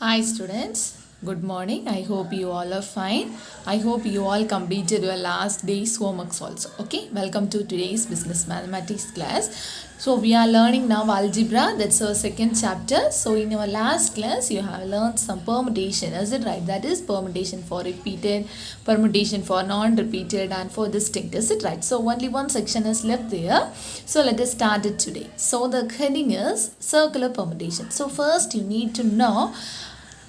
Hi students, good morning. I hope you all are fine. I hope you all completed your last day's homeworks also. Okay, welcome to today's business mathematics class. So we are learning now algebra. That's our second chapter. So in your last class you have learned some permutation. Is it right? That is permutation for repeated, permutation for non-repeated and for distinct. Is it right? So only one section is left there. So let us start it today. So the heading is circular permutation. So first you need to know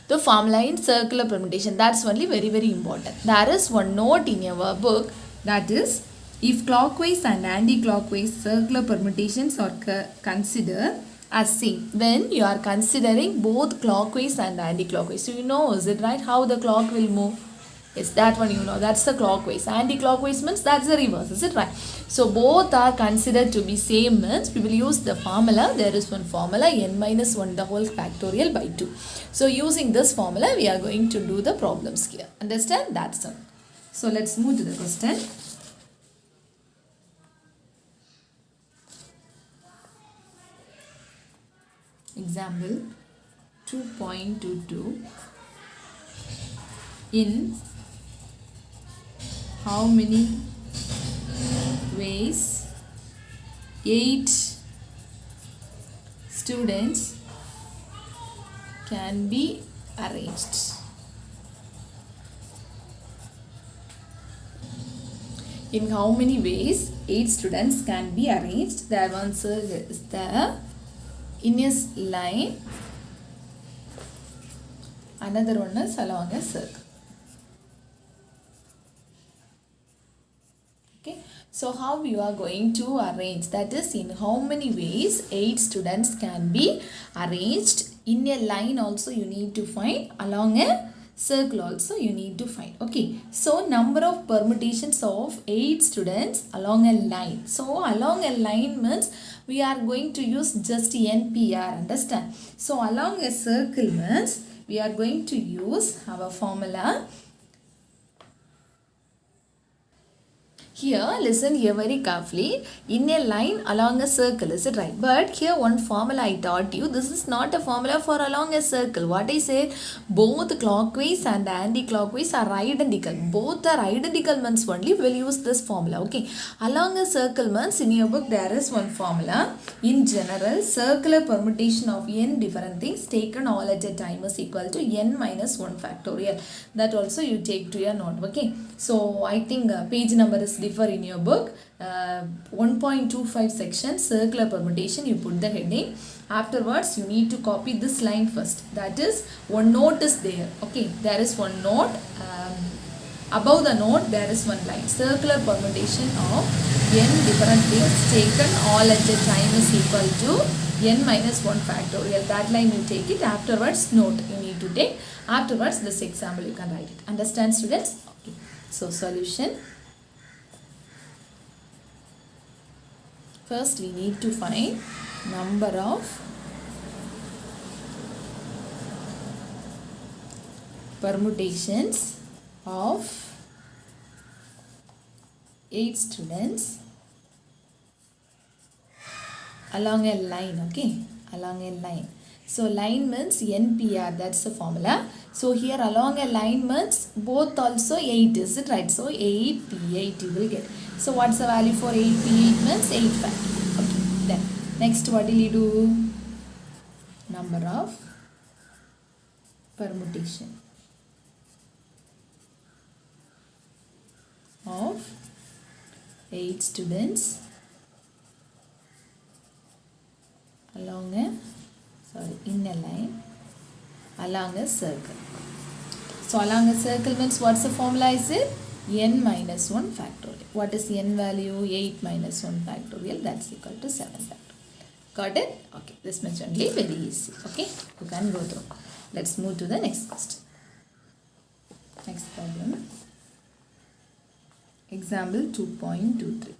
the formula in circular permutation. That's only very important. There is one note in your book, that is, if clockwise and anti-clockwise circular permutations are considered as same, then you are considering both clockwise and anti-clockwise. So you know, is it right, how the clock will move? Yes, that one you know, that's the clockwise. Anti-clockwise means that's the reverse, is it right? So both are considered to be same means we will use the formula. There is one formula, n minus 1 the whole factorial by 2. So using this formula we are going to do the problems here. Understand? That's all. So let's move to the question. Example 2.22. In how many ways 8 students can be arranged? In how many ways 8 students can be arranged? The answer is the in a line, another one is along a circle. Okay, so how you are going to arrange, that is, in how many ways 8 students can be arranged. In a line also you need to find, along a circle also you need to find. Okay, so number of permutations of 8 students along a line. So along a line means we are going to use just NPR, understand? So along a circle means we are going to use our formula. Here, listen here very carefully. In a line along a circle, is it right? But here one formula I taught you. This is not a formula for along a circle. What I said, both clockwise and anti-clockwise are identical. Both are identical means only we will use this formula. Okay. Along a circle means in your book there is one formula. In general, circular permutation of n different things taken all at a time is equal to n minus 1 factorial. That also you take to your note. Okay. So I think page number is differ in your book. 1.25 section circular permutation, you put the heading. Afterwards you need to copy this line first, that is one note is there. Okay, there is one note, above the note there is one line, circular permutation of n different things taken all at a time is equal to n minus 1 factorial. That line you take it. Afterwards note you need to take. Afterwards this example you can write it. Understand, students? Okay. So solution. First we need to find number of permutations of 8 students along a line. Okay, along a line. So line means NPR, that's the formula. So here along a line means both also 8, is it right? So 8P8 you will get. So what's the value for 8P8 means 8 factorial. Okay, then next what will you do? Number of permutation of 8 students along a, in a line along a circle. So along a circle means what's the formula is it? N minus 1 factorial. What is n value? 8 minus 1 factorial, that's equal to 7 factorial. Got it? Okay, this much only, very easy. Okay, you can go through. Let's move to the next question. Next problem. Example 2.23.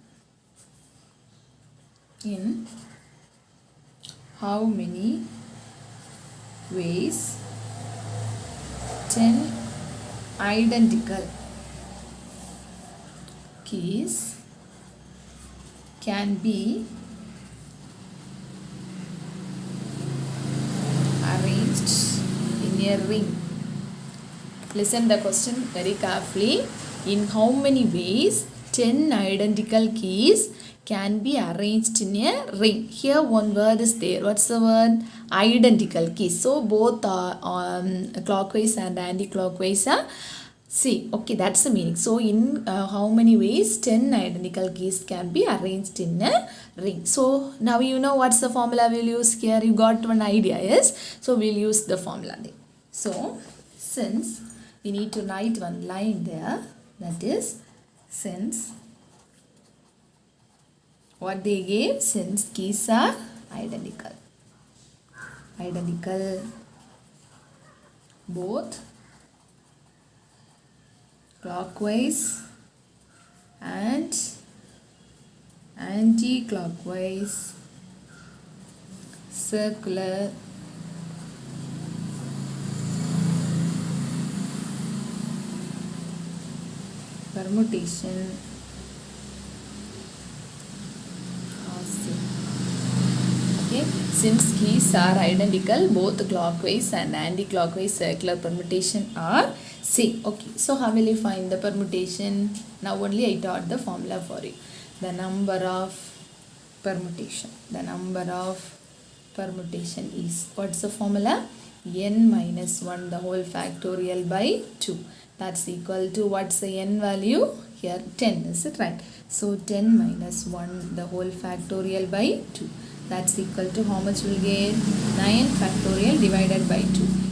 In how many ways 10 identical keys can be arranged in a ring. Listen the question very carefully. In how many ways 10 identical keys can be arranged in a ring? Here one word is there. What's the word? Identical keys. So both are clockwise and anti-clockwise are see. Okay, that's the meaning. So in how many ways 10 identical keys can be arranged in a ring? So now you know what's the formula we'll use here. You got one idea, yes? So we'll use the formula there. So since we need to write one line there, that is since what they gave, since keys are identical both clockwise and anti-clockwise circular permutation are same. Okay, since keys are identical, both clockwise and anti-clockwise circular permutation are same. Okay, so how will you find the permutation? Now only I taught the formula for you. The number of permutation is, what's the formula? N minus 1 the whole factorial by 2. That's equal to, what's the n value? Here 10, is it right? So 10 minus 1 the whole factorial by 2. That's equal to how much we'll get? 9 factorial divided by 2.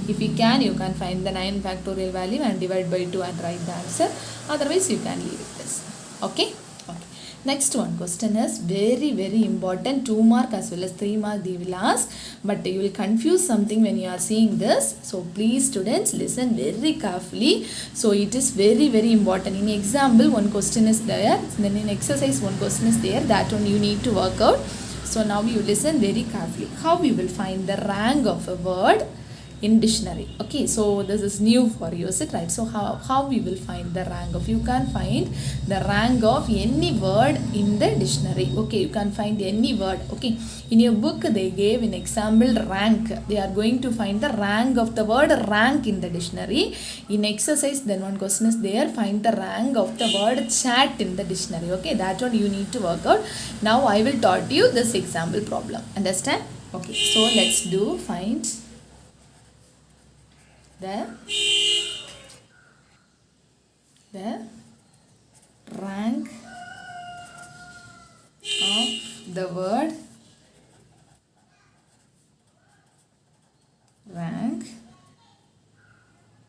If you can find the 9 factorial value and divide by 2 and write the answer. Otherwise you can leave it this. Okay? Okay. Next one question is very important. 2 mark as well as 3 mark they will ask. But you will confuse something when you are seeing this. So please students listen very carefully. So it is very important. In example one question is there. Then in exercise one question is there. That one you need to work out. So now you listen very carefully. How we will find the rank of a word in dictionary? Okay, so this is new for you, is it right? So how we will find the rank of? You can find the rank of any word in the dictionary. Okay, you can find any word. Okay, in your book they gave an example rank. They are going to find the rank of the word rank in the dictionary. In exercise then one question is there. Find the rank of the word chat in the dictionary. Okay, that one you need to work out. Now I will taught you this example problem. Understand? Okay, so let's do find the rank of the word rank,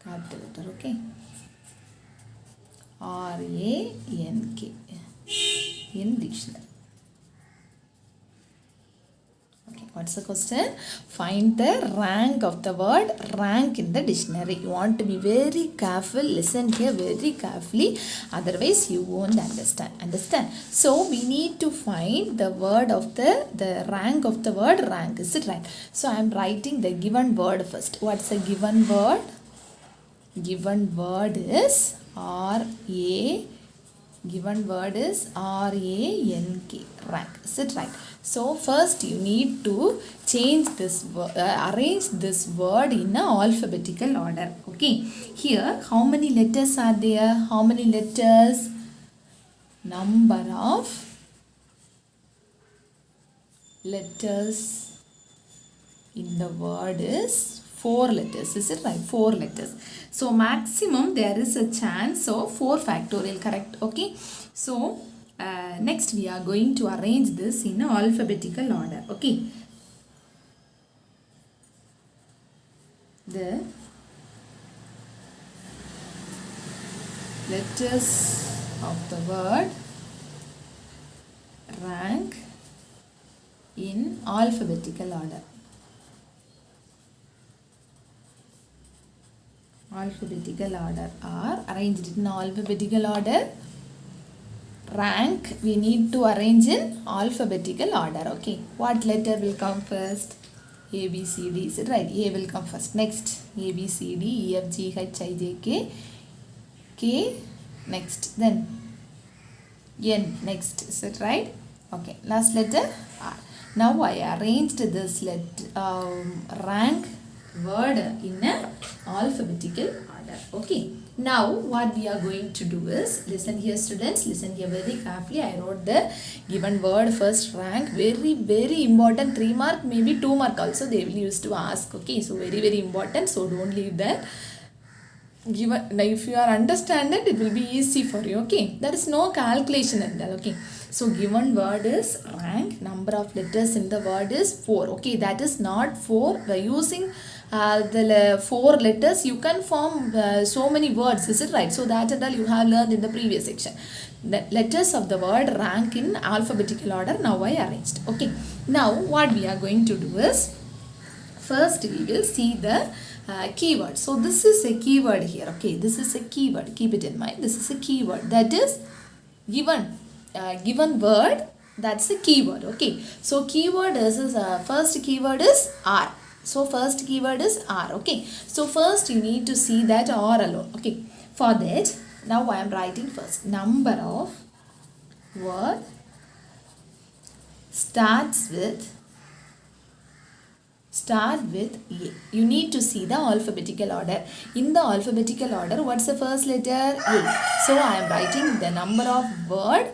capital letter, okay, R-A-N-K in dictionary. Okay, what's the question? Find the rank of the word rank in the dictionary. You want to be very careful. Listen here very carefully. Otherwise you won't understand. Understand? So we need to find the word of the rank of the word rank. Is it right? So I am writing the given word first. What's the given word? Given word is R-A. Given word is R-A-N-K. Rank. Is it right? So first you need to change this arrange this word in a alphabetical order. Okay. Here how many letters are there? How many letters? Number of letters in the word is 4 letters. Is it right? 4 letters. So maximum there is a chance of 4 factorial, correct? Okay. So next we are going to arrange this in alphabetical order. Okay. The letters of the word rank in alphabetical order. Alphabetical order are arranged in alphabetical order. Rank we need to arrange in alphabetical order. Okay, what letter will come first? A, B, C, D. Is it right? A will come first. Next A, B, C, D, E, F, G, H, I, J, K. K next. Then N next. Is it right? Okay, last letter R. Now I arranged this rank word in a alphabetical order. Okay. Now what we are going to do is, listen here students, listen here very carefully. I wrote the given word first rank, very important, 3 mark, maybe 2 mark also they will use to ask. Okay, so very important, so don't leave that. Given, now if you are understand it, it will be easy for you. Okay, there is no calculation in that. Okay, so given word is rank, number of letters in the word is 4. Okay, that is not 4. By using the 4 letters you can form so many words, is it right? So that and all you have learned in the previous section. The letters of the word rank in alphabetical order. Now I arranged. Okay, now what we are going to do is, first we will see the keyword. So this is a keyword here. Okay, this is a keyword, keep it in mind. This is a keyword, that is given given word, that's a keyword. Okay, so keyword is first keyword is R. So first keyword is R. Okay, so first you need to see that R alone. Okay, for that now I am writing first number of word starts with A. You need to see the alphabetical order. In the alphabetical order, what's the first letter? A. So I am writing the number of word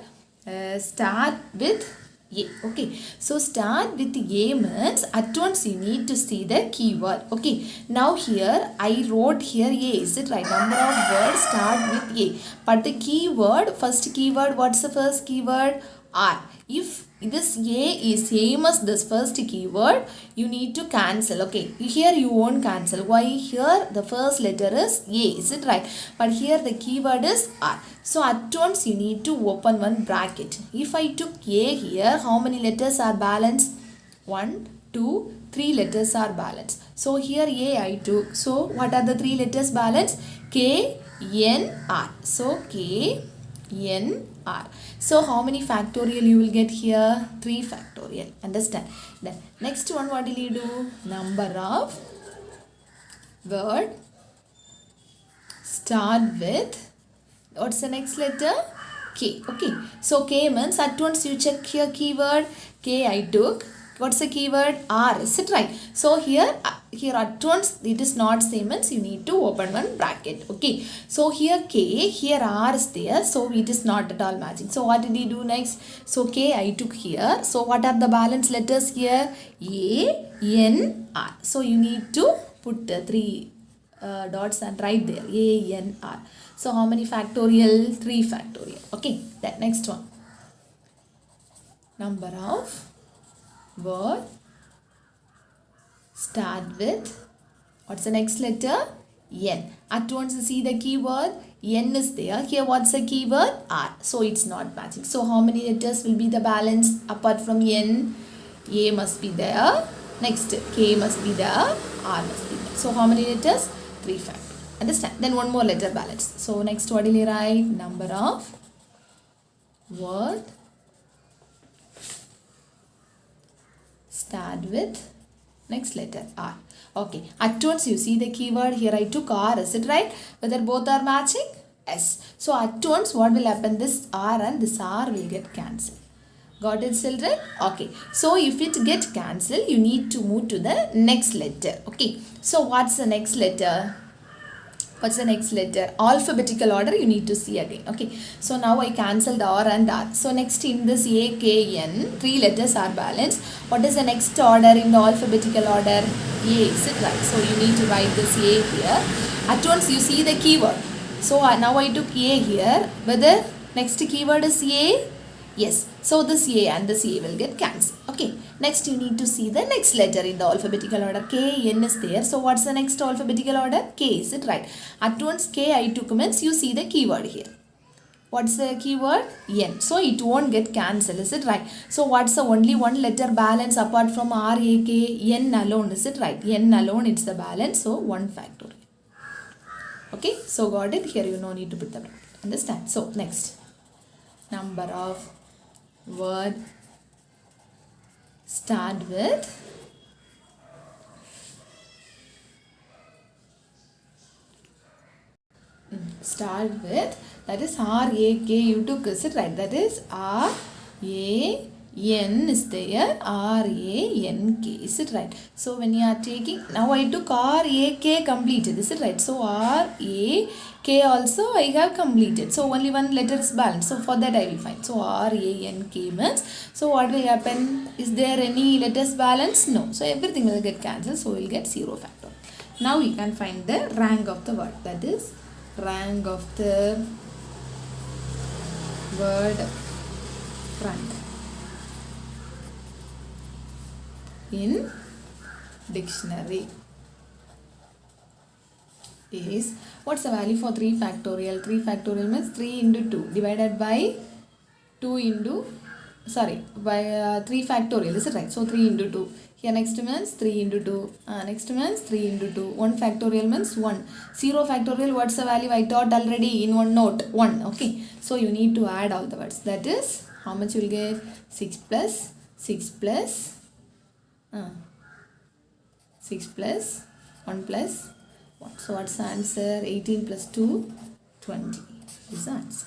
start with A. Okay, so start with A means at once you need to see the keyword. Okay, now here I wrote here A, is it right? Number of words start with A, but the keyword, first keyword, what's the first keyword? R. If this A is same as this first keyword, you need to cancel. Okay, here you won't cancel. Why? Here the first letter is A, is it right? But here the keyword is R. So at once you need to open one bracket. If I took A here, how many letters are balanced? 1, 2, 3 letters are balanced. So here A I took. So what are the 3 letters balanced? K, N, R. So K, N, R. So how many factorial you will get here? 3 factorial. Understand? Then next one, what will you do? Number of word start with, what's the next letter? K. Okay, so K means at once you check here keyword. K I took. What's the keyword? R, is it right? So here at once it is not same means you need to open one bracket. Okay, so here K, here R is there, so it is not at all matching. So what did he do next? So K I took here. So what are the balance letters here? A, N, R. So you need to put 3 dots and write there A, N, R. So how many factorial? 3 factorial. Okay, that next one. Number of word start with, what's the next letter? N. At once you see the keyword, N is there. Here what's the keyword? R. So it's not matching. So how many letters will be the balance apart from N? A must be there. Next K must be there. R must be there. So how many letters? 3 factor. Understand? Then one more letter balance. So next what will you write? Number of word start with next letter R. Okay, at once you see the keyword. Here I took R, is it right? Whether both are matching? Yes. So at once what will happen? This R and this R will get cancelled. Got it, children? Okay, so if it get cancelled, you need to move to the next letter. Okay, so what's the next letter? What's the next letter? Alphabetical order you need to see again. Okay, so now I cancelled R and R. So next in this A, K, N, 3 letters are balanced. What is the next order in the alphabetical order? A, is it right? So you need to write this A here. At once you see the keyword. So now I took A here. Whether next keyword is A? Yes. So this A and this A will get cancelled. Okay. Next you need to see the next letter in the alphabetical order. K, N is there. So what's the next alphabetical order? K, is it right? At once K I took means you see the keyword here. What's the keyword? N. So it won't get cancelled, is it right? So what's the only one letter balance apart from R, A, K? N alone, is it right? N alone, it's the balance. So 1 factorial. Okay. So got it? Here you no need to put the bracket. Understand? So next. Number of word start with that is R, A, K you took, is it right? That is R, A, N is there, R-A-N-K, is it right? So when you are taking, now I took R-A-K completed, is it right? So R-A-K also I have completed. So only one letter is balanced. So for that I will find. So R-A-N-K means, so what will happen? Is there any letters balance? No. So everything will get cancelled. So we will get 0 factor. Now we can find the rank of the word. That is rank of the word rank in dictionary is, what's the value for 3 factorial? 3 factorial means 3 into 2 divided by 2 into, sorry, by 3 factorial, is it right? So 3 into 2. Here next means 3 into 2. Next means 3 into 2. 1 factorial means 1. 0 factorial, what's the value? I taught already in one note. 1. Okay. So you need to add all the words. That is, how much you will get? 6 plus 6 plus 6 plus 1 plus 1. So what's the answer? 18 plus 2, 20 is the answer.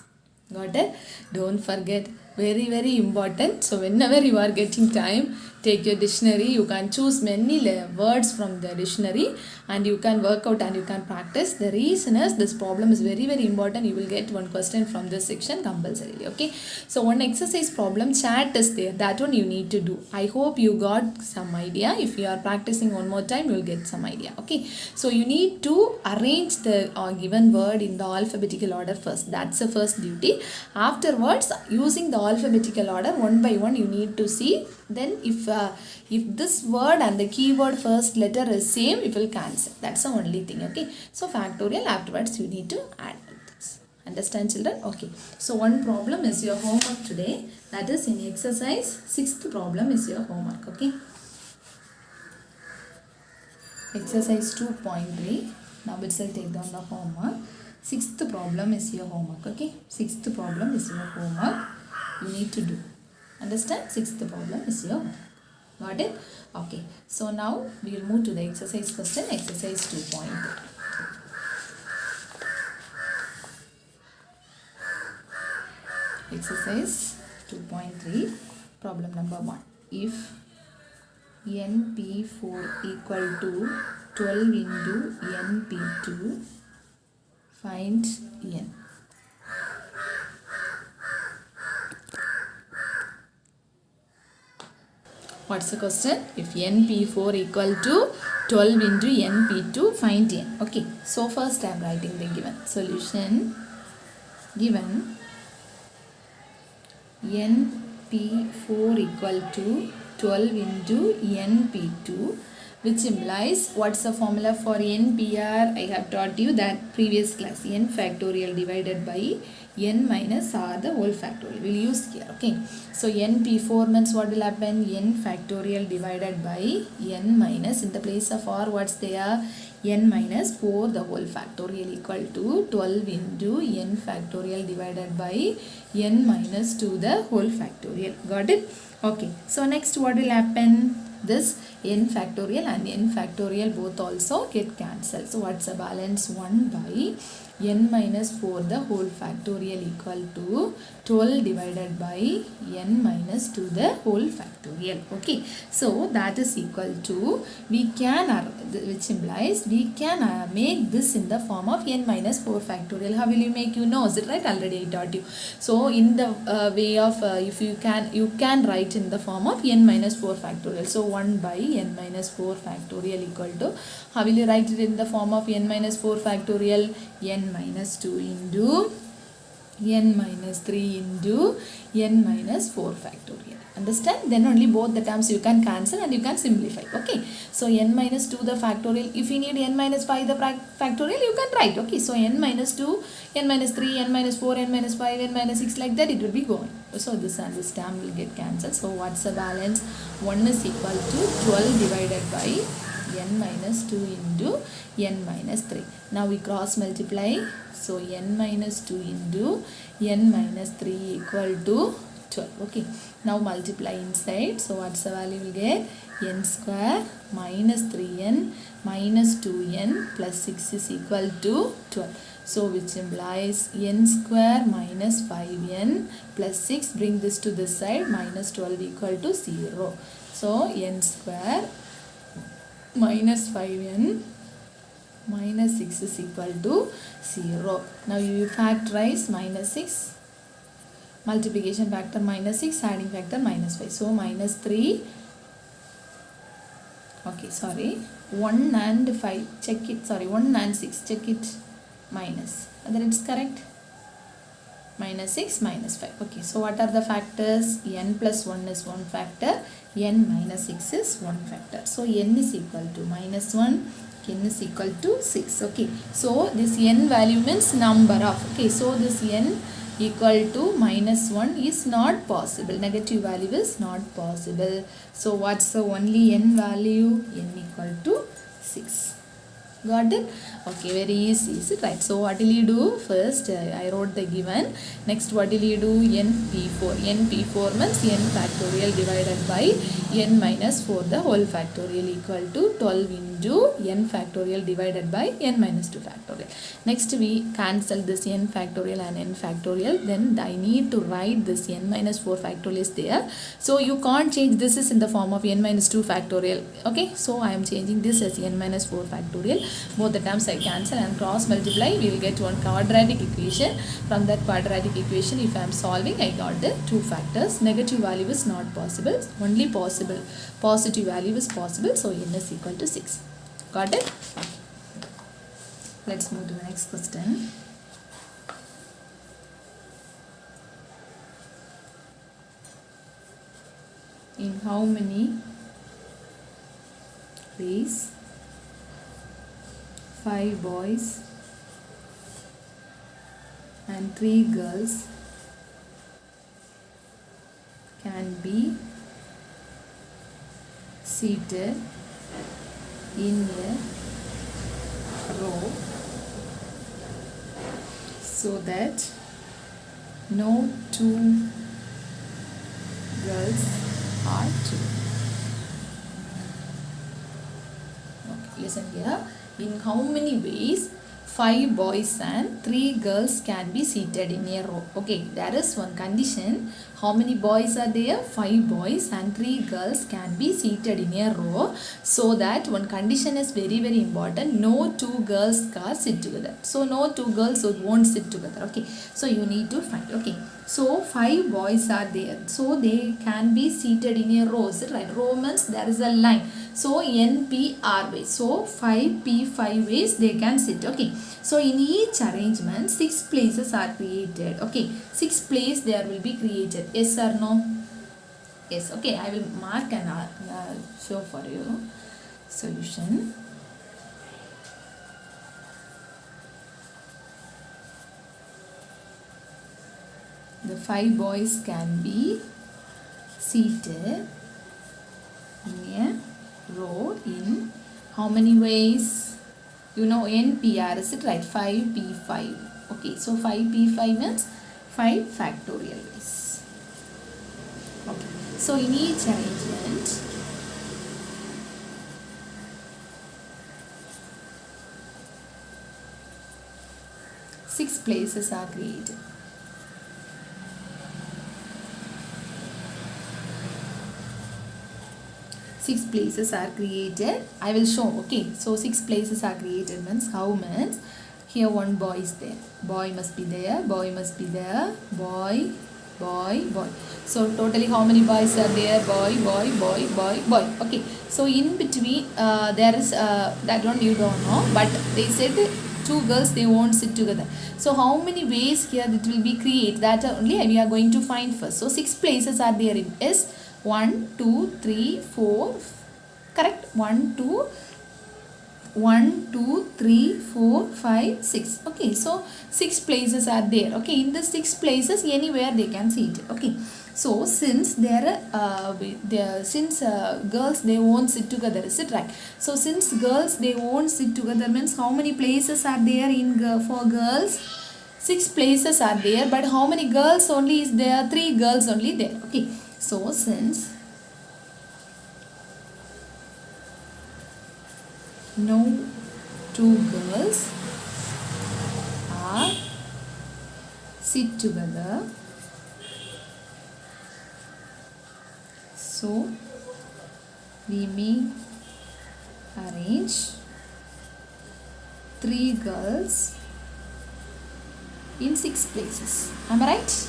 Got it? Don't forget, very very important. So whenever you are getting time, take your dictionary. You can choose many words from the dictionary and you can work out and you can practice. The reason is this problem is very very important. You will get one question from this section compulsorily. Okay. So one exercise problem chat is there. That one you need to do. I hope you got some idea. If you are practicing one more time, you will get some idea. Okay. So you need to arrange the given word in the alphabetical order first. That's the first duty. Afterwards, using the alphabetical order one by one, you need to see. Then if this word and the keyword first letter is same, it will cancel. That's the only thing. Okay. So factorial, afterwards you need to add this. Understand, children? Okay. So one problem is your homework today. That is in exercise. 6th problem is your homework. Okay. Exercise 2.3. Now itself take down the homework. 6th problem is your homework. Okay. 6th problem is your homework. You need to do. Understand? 6th problem is your homework. Got it? Okay. So now we will move to the exercise question. Exercise 2.3. Exercise 2.3. Problem number 1. If NP4 equal to 12 into NP2, find N. What's the question? If NP4 equal to 12 into NP2, find N. Okay. So first I am writing the given solution. Given NP4 equal to 12 into NP2, which implies, what's the formula for NPR? I have taught you that previous class. N factorial divided by N minus R the whole factorial. We'll use here. Okay. So NP4 means what will happen? N factorial divided by N minus, in the place of R, what's there? N minus 4 the whole factorial equal to 12 into N factorial divided by N minus 2 the whole factorial. Got it? Okay. So next what will happen? This N factorial and N factorial both also get cancelled. So what's the balance? 1 by N minus 4 the whole factorial equal to 12 divided by N minus 2 the whole factorial. Okay. So that is equal to, we can, which implies we can make this in the form of N minus 4 factorial. How will you make? You know, is it right? Already I taught you. So in the way of, if you can write in the form of N minus 4 factorial. So 1 by N minus 4 factorial equal to, how will you write it in the form of N minus 4 factorial? N minus 2 into N minus 3 into N minus 4 factorial. Understand? Then only both the terms you can cancel and you can simplify. Okay. So N minus 2 the factorial. If you need N minus 5 the factorial, you can write. Okay. So N minus 2, N minus 3, N minus 4, N minus 5, N minus 6, like that it will be going. So this and this term will get cancelled. So what's the balance? 1 is equal to 12 divided by N minus 2 into N minus 3. Now we cross multiply. So N minus 2 into N minus 3 equal to 12. Okay, now multiply inside. So what's the value we'll get? N square minus 3n minus 2n plus 6 is equal to 12. So which implies n square minus 5n plus 6, bring this to this side, minus 12 equal to 0. So n square minus 5n minus 6 is equal to 0. Now you factorize minus 6, multiplication factor minus 6, adding factor minus 5. So minus 3, okay, sorry, 1 and 5, check it, sorry, 1 and 6, check it, minus, whether it's correct, minus 6, minus 5. Okay, so what are the factors? N plus 1 is one factor, n minus 6 is one factor. So n is equal to minus 1, n is equal to 6. Okay, so this n value means number of, okay, so this n equal to minus 1 is not possible, negative value is not possible. So what's the only n value? N equal to 6. Got it? Okay, very easy, is it right? So what will you do? First I wrote the given. Next what will you do? np4. np4 means n factorial divided by n minus 4 the whole factorial equal to 12 into n factorial divided by n minus 2 factorial. Next we cancel this n factorial and n factorial. Then I need to write this n minus 4 factorial is there. So you can't change, this is in the form of n minus 2 factorial. Okay, so I am changing this as n minus 4 factorial. Both the terms I cancel and cross multiply. We will get one quadratic equation. From that quadratic equation, if I am solving, I got the two factors. Negative value is not possible. Only possible positive value is possible. So n is equal to 6. Got it? Let's move to the next question. In how many ways 5 boys and 3 girls can be seated in a row so that no 2 girls are two. Okay, listen here. In how many ways 5 boys and 3 girls can be seated in a row? Okay, there is one condition. How many boys are there? 5 boys and 3 girls can be seated in a row. So that one condition is very important. No 2 girls can sit together. So no 2 girls won't sit together. Okay, so you need to find. Okay, so 5 boys are there. So they can be seated in a row. Is it right? Row means there is a line. So NPR ways. So 5P5 ways they can sit. Okay. So in each arrangement 6 places are created. Okay. 6 places there will be created. Yes or no? Yes. Okay. I will mark and show for you solution. The 5 boys can be seated in a row in how many ways? You know NPR, is it right? 5P5. Okay, so 5P5 means 5 factorial ways. Okay, so in each arrangement, six places are created. Six places are created. I will show. Okay, so 6 places are created means how means here one boy is there. Boy must be there. Boy must be there. Boy, boy, boy. So totally how many boys are there? Boy, boy, boy, boy, boy. Okay. So in between there is that one you don't know, but they said 2 girls they won't sit together. So how many ways here it will be created? That only we are going to find first. So 6 places are there in S. 1, 2, 3, 4, correct? 1, 2, 3, 4, 5, 6. Okay, so 6 places are there. Okay, in the 6 places anywhere they can sit. Okay, so since girls they won't sit together, is it right? So since girls they won't sit together means how many places are there in for girls? 6 places are there, but how many girls only is there? 3 girls only there. Okay, so since no 2 girls are sit together, so we may arrange 3 girls in 6 places. Am I right?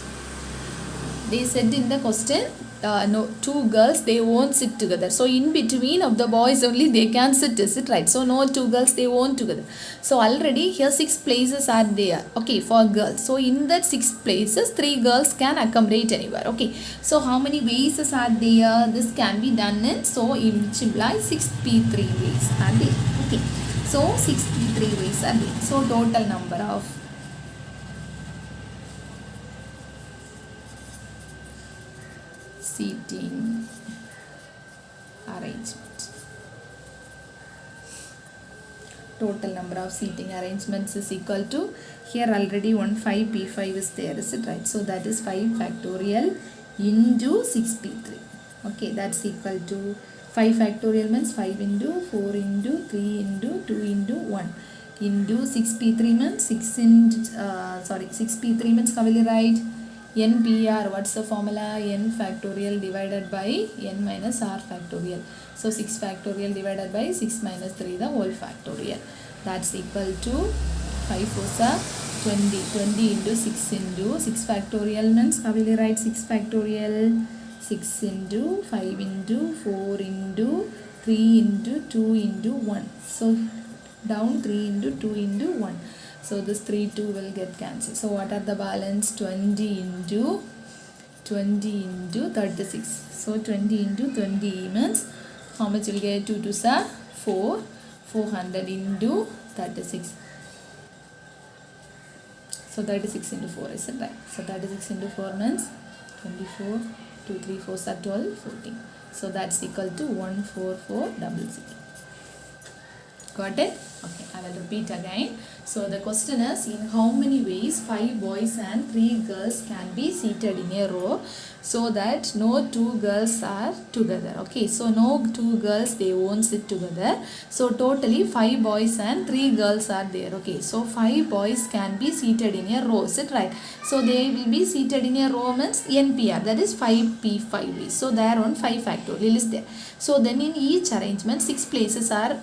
They said in the question, no 2 girls they won't sit together. So in between of the boys only they can sit. Is it right? So no 2 girls they won't together. So already here 6 places are there. Okay, for girls. So in that 6 places 3 girls can accommodate anywhere. Okay. So how many ways are there? This can be done in. So it implies 6p3 ways are there. Okay. So 6p3 ways are there. So total number of seating arrangement. Total number of seating arrangements is equal to, here already 5p5 is there, is it right? So that is 5 factorial into 6p3. Okay, that's equal to 5 factorial means 5 into 4 into 3 into 2 into 1 into 6p3 means 6p3 means how will you write? NPR, what's the formula? N factorial divided by n minus r factorial. So 6 factorial divided by 6 minus 3 the whole factorial. That's equal to 5 4s are 20. 20 into 6 into 6 factorial means how will you write 6 factorial? 6 into 5 into 4 into 3 into 2 into 1. So down 3 into 2 into 1. So this 3 2 will get cancelled. So what are the balance? 20 into 36. So 20 into 20 means how much will get? 2 2s are 4. 400 into 36. So 36 into 4 is it right? So 36 into 4 means 24. 2 3 4s are 12. 14. So that's equal to 14400. Got it? Okay, I will repeat again. So the question is, in how many ways 5 boys and 3 girls can be seated in a row so that no 2 girls are together? Okay, so no 2 girls they won't sit together. So totally 5 boys and 3 girls are there. Okay, so 5 boys can be seated in a row. Is it right? So they will be seated in a row means NPR, that is 5p5 ways. So there on 5 factorial is there. So then in each arrangement 6 places are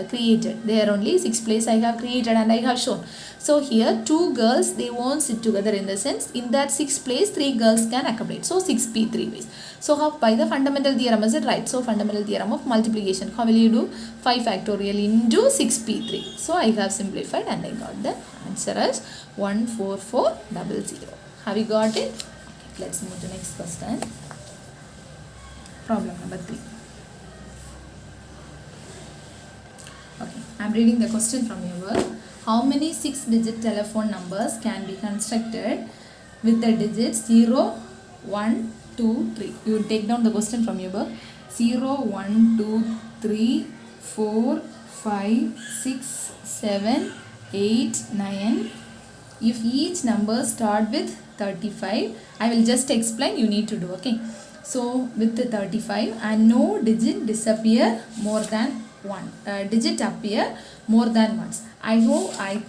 created. There only 6 places I have created and I have shown. So here 2 girls they won't sit together, in the sense in that 6 place 3 girls can accommodate. So 6p3 ways. So how by the fundamental theorem, is it right? So fundamental theorem of multiplication, how will you do? 5 factorial into 6p3. So I have simplified and I got the answer as 14400. Have you got it? Okay, let's move to next question. Problem number 3. Okay, I am reading the question from your work. How many 6-digit telephone numbers can be constructed with the digits 0, 1, 2, 3? You take down the question from your book. 0, 1, 2, 3, 4, 5, 6, 7, 8, 9. If each number start with 35, I will just explain, you need to do. Okay, so with the 35 and no digit disappear more than one digit appear more than once. I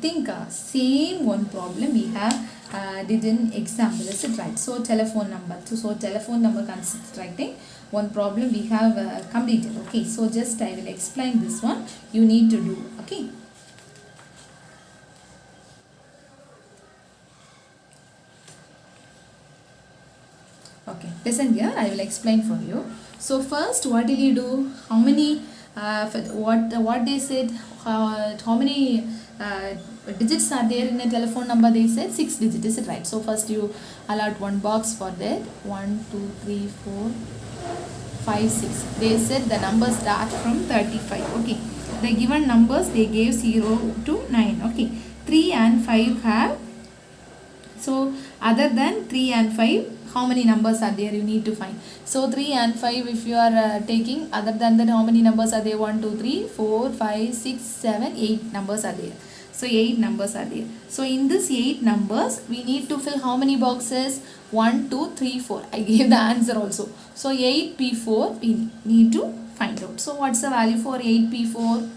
think same one problem we have did in example, is it right? So telephone number, so telephone number constructing one problem we have completed. Okay, so just I will explain this one, you need to do. Okay, okay, listen here, I will explain for you. So first what will you do? How many what they said, how many digits are there in a telephone number? They said 6 digits, is it right? So first you allot one box for that. 1 2 3 4 5 6. They said the numbers start from 35. Okay, the given numbers they gave 0 to 9. Okay, 3 and 5 have, so other than 3 and 5 how many numbers are there you need to find. So 3 and 5 if you are taking, other than that how many numbers are there? 1, 2, 3, 4, 5, 6, 7, 8 numbers are there. So 8 numbers are there. So in this 8 numbers we need to fill how many boxes? 1, 2, 3, 4. I gave the answer also. So 8P4 we need to find out. So what's the value for 8P4?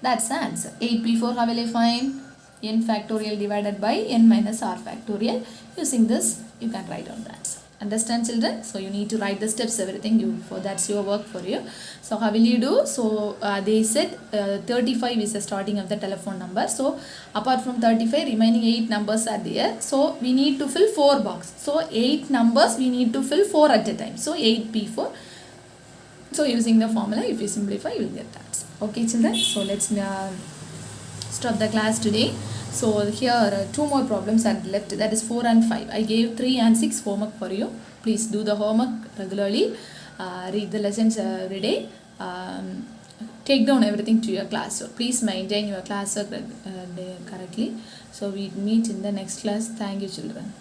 That's the answer. 8P4 how will I find? N factorial divided by n minus r factorial. Using this you can write down the answer. Understand, children? So you need to write the steps, everything. That's your work for you. So how will you do? So they said 35 is the starting of the telephone number. So apart from 35, remaining 8 numbers are there. So we need to fill 4 boxes. So 8 numbers we need to fill 4 at a time. So 8P4. So using the formula, if you simplify, you will get the answer. Okay, children? So let's stop the class today. So here 2 more problems are left, that is 4 and 5. I gave 3 and 6 homework for you. Please do the homework regularly. Read the lessons every day. Take down everything to your class. So please maintain your class correctly. So we meet in the next class. Thank you, children.